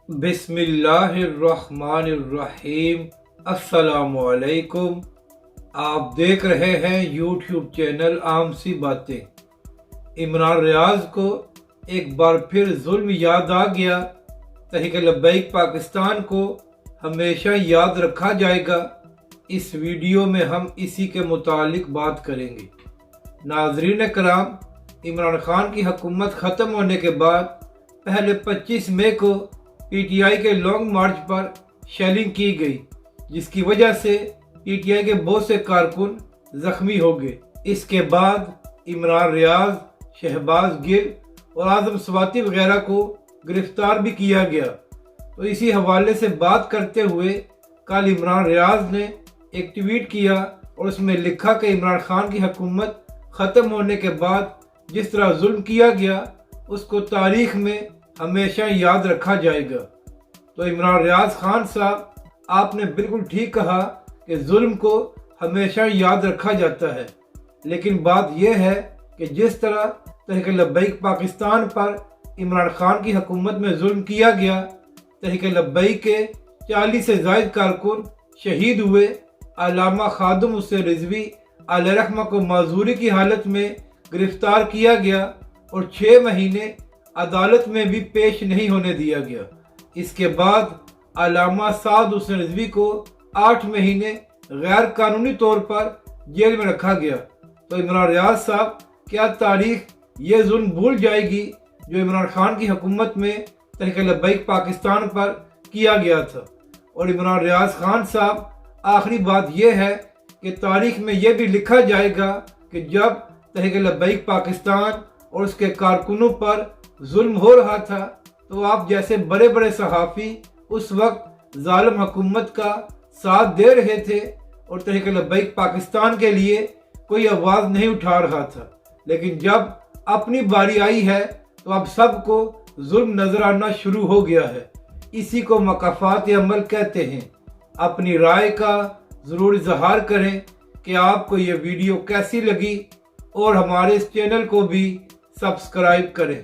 بسم اللہ الرحمن الرحیم۔ السلام علیکم۔ آپ دیکھ رہے ہیں یوٹیوب چینل عام سی باتیں۔ عمران ریاض کو ایک بار پھر ظلم یاد آ گیا۔ تحریک لبیک پاکستان کو ہمیشہ یاد رکھا جائے گا۔ اس ویڈیو میں ہم اسی کے متعلق بات کریں گے۔ ناظرین کرام، عمران خان کی حکومت ختم ہونے کے بعد پہلے 25 مئی کو پی ٹی آئی کے لانگ مارچ پر شیلنگ کی گئی، جس کی وجہ سے پی ٹی آئی کے بہت سے کارکن زخمی ہو گئے۔ اس کے بعد عمران ریاض، شہباز گل اور اعظم سواتی وغیرہ کو گرفتار بھی کیا گیا۔ تو اسی حوالے سے بات کرتے ہوئے کل عمران ریاض نے ایک ٹویٹ کیا اور اس میں لکھا کہ عمران خان کی حکومت ختم ہونے کے بعد جس طرح ظلم کیا گیا اس کو تاریخ میں ہمیشہ یاد رکھا جائے گا۔ تو عمران ریاض خان صاحب، آپ نے بالکل ٹھیک کہا کہ ظلم کو ہمیشہ یاد رکھا جاتا ہے، لیکن بات یہ ہے کہ جس طرح تحریک لبیک پاکستان پر عمران خان کی حکومت میں ظلم کیا گیا، تحریک لبیک کے 40 سے زائد کارکن شہید ہوئے، علامہ خادم حسین رضوی علیہ رحمہ کو معذوری کی حالت میں گرفتار کیا گیا اور 6 مہینے عدالت میں بھی پیش نہیں ہونے دیا گیا۔ اس کے بعد علامہ سعد حسین رضوی کو 8 مہینے غیر قانونی طور پر جیل میں رکھا گیا۔ تو عمران ریاض صاحب، کیا تاریخ یہ ظلم بھول جائے گی جو عمران خان کی حکومت میں تحریک لبیک پاکستان پر کیا گیا تھا؟ اور عمران ریاض خان صاحب، آخری بات یہ ہے کہ تاریخ میں یہ بھی لکھا جائے گا کہ جب تحریک لبیک پاکستان اور اس کے کارکنوں پر ظلم ہو رہا تھا تو آپ جیسے بڑے بڑے صحافی اس وقت ظالم حکومت کا ساتھ دے رہے تھے اور تحریک لبیک پاکستان کے لیے کوئی آواز نہیں اٹھا رہا تھا، لیکن جب اپنی باری آئی ہے تو اب سب کو ظلم نظر آنا شروع ہو گیا ہے۔ اسی کو مکافات عمل کہتے ہیں۔ اپنی رائے کا ضرور اظہار کریں کہ آپ کو یہ ویڈیو کیسی لگی اور ہمارے اس چینل کو بھی سبسکرائب کریں۔